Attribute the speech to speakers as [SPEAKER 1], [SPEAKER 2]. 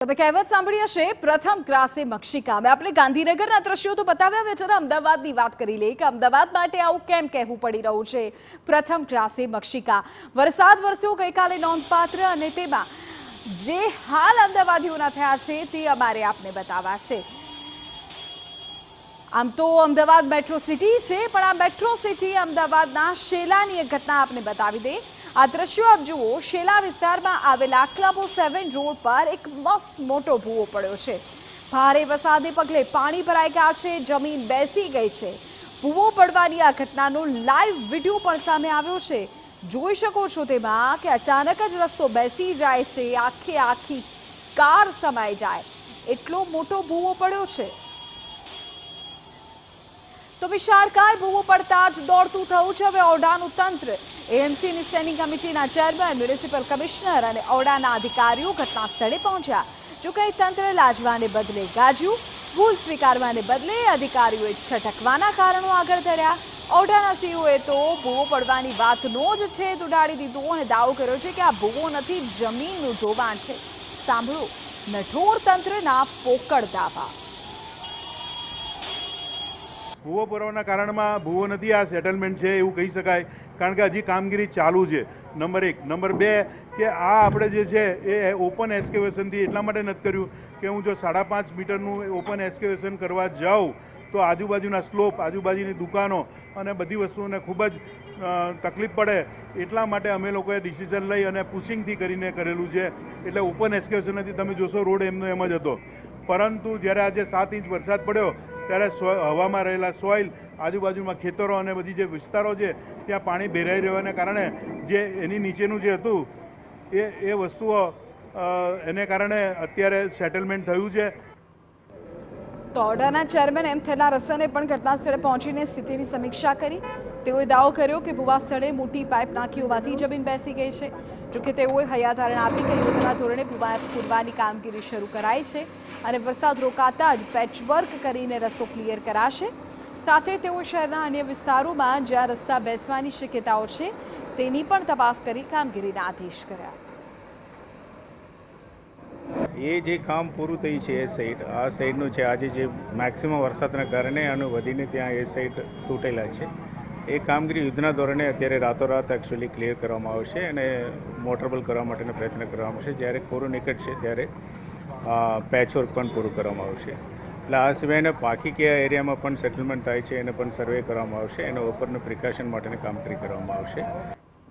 [SPEAKER 1] તમે કહેવત સાંભળી હશે, પ્રથમ ક્રાસે મક્ષિકા। અમે આપણે ગાંધીનગરના દ્રશ્યો તો બતાવ્યા, હવે જરા અમદાવાદની વાત કરી લઈએ કે અમદાવાદ માટે આવું કેમ કહેવું પડી રહ્યું છે પ્રથમ ક્રાસે મક્ષિકા। વરસાદ વરસ્યો ગઈકાલે નોંધપાત્ર, અને તેમાં જે હાલ અમદાવાદીઓના થયા છે તે અમારે આપને બતાવવા છે। આમ તો અમદાવાદ મેટ્રો સિટી છે, પણ આ મેટ્રો સિટી અમદાવાદના શેલાની એક ઘટના આપને બતાવી દે। આ દ્રશ્યો આપ જુઓ, શેલા વિસ્તારમાં આવેલા ક્લબો 7 રોડ પર એક મસ્ત મોટો ભૂવો પડ્યો છે। ભારે વરસાદને પગલે પાણી ભરાઈ ગયા છે, જમીન બેસી ગઈ છે। ભૂવો પડવાની આ ઘટનાનો લાઈવ વિડીયો પણ સામે આવ્યો છે। જોઈ શકો છો તેમાં કે અચાનક જ રસ્તો બેસી જાય છે, આખી કાર સમાઈ જાય એટલો મોટો ભૂવો પડ્યો છે। તો વિશાળકાય ભૂવો પડતા જ દોડતું થયું છે હવે ઔડાનું તંત્ર। એએમસીની સ્ટેન્ડિંગ કમિટીના ચેરમેન, મ્યુનિસિપલ કમિશનર અને ઔડાના અધિકારીઓ ઘટના સ્થળે પહોંચ્યા। જો કે તંત્ર લાજવાને બદલે ગાજ્યું, ભૂલ સ્વીકારવાને બદલે અધિકારીઓએ છટકવાના કારણો આગળ ધર્યા। ઔડાના સીઓએ તો ભૂવો પડવાની વાતનો જ છેદ ઉડાડી દીધો અને દાવો કર્યો છે કે આ ભૂવો નથી, જમીનનું ધોવાણ છે। સાંભળો નઠોર તંત્રના પોકળ દાવા।
[SPEAKER 2] ભૂવો પડવાના કારણમાં ભૂવો નથી, આ સેટલમેન્ટ છે એવું કહી શકાય, કારણ કે હજી કામગીરી ચાલુ છે, નંબર 1। નંબર 2 કે આ આપણે જે છે એ ઓપન એક્સકેવેશનથી એટલા માટે નથી કર્યું કે હું જો 5.5 મીટરનું ઓપન એક્સકેવેશન કરવા જાઉં તો આજુબાજુના સ્લોપ, આજુબાજુની દુકાનો અને બધી વસ્તુઓને ખૂબ જ તકલીફ પડે, એટલા માટે અમે લોકોએ ડિસિઝન લઈ અને પુશિંગથી કરીને કરેલું છે। એટલે ઓપન એક્સકેવેશનથી તમે જોશો રોડ એમનો એમ જ હતો, પરંતુ જ્યારે આજે 7 ઇંચ વરસાદ પડ્યો ત્યારે હવામાં રહેલા સોઇલ, આજુબાજુમાં ખેતરો અને બધી જે વિસ્તારો છે ત્યાં પાણી ભેરાઈ રહેવાને કારણે જે એની નીચેનું જે હતું એ વસ્તુઓ એને કારણે અત્યારે સેટલમેન્ટ થયું છે।
[SPEAKER 1] તો ઔડાના ચેરમેન એમ થયેલા રસને પણ ઘટના સ્થળે પહોંચીને સ્થિતિની સમીક્ષા કરી। તેઓએ દાવો કર્યો કે ભૂવા સ્થળે મોટી પાઇપ નાખી હોવાથી જમીન બેસી ગઈ છે। જોકે તેઓએ હૈયાધારણ આપી કે યુદ્ધના ધોરણે ભૂવા પૂરવાની કામગીરી શરૂ કરાઈ છે અને વરસાદ રોકાતા જ પેચવર્ક કરીને રસ્તો ક્લિયર કરાશે। સાથે તેઓ શહેરના અન્ય વિસ્તારોમાં જ્યાં રસ્તા બેસવાની શક્યતાઓ છે તેની પણ તપાસ કરી કામગીરીના આદેશ કર્યા।
[SPEAKER 3] એ જે કામ પૂરું થયું છે એ સાઈડ, આ સાઈડનું છે, આજે જે મેક્સિમમ વરસાદના કારણે આનું વધીને ત્યાં એ સાઈડ તૂટેલા છે। એ કામગીરી યુદ્ધના ધોરણે અત્યારે રાતોરાત એકચ્યુઅલી ક્લિયર કરવામાં આવશે અને મોટરેબલ કરવા માટેનો પ્રયત્ન કરવામાં આવશે। જ્યારે કોરો નીકળશે ત્યારે પેચવર્ક પણ પૂરું કરવામાં આવશે। એટલે આ સિવાયના બાકી કયા એરિયામાં પણ સેટલમેન્ટ થાય છે એને પણ સર્વે કરવામાં આવશે, એના ઉપરનું પ્રિકોશન માટેની કામગીરી કરવામાં આવશે।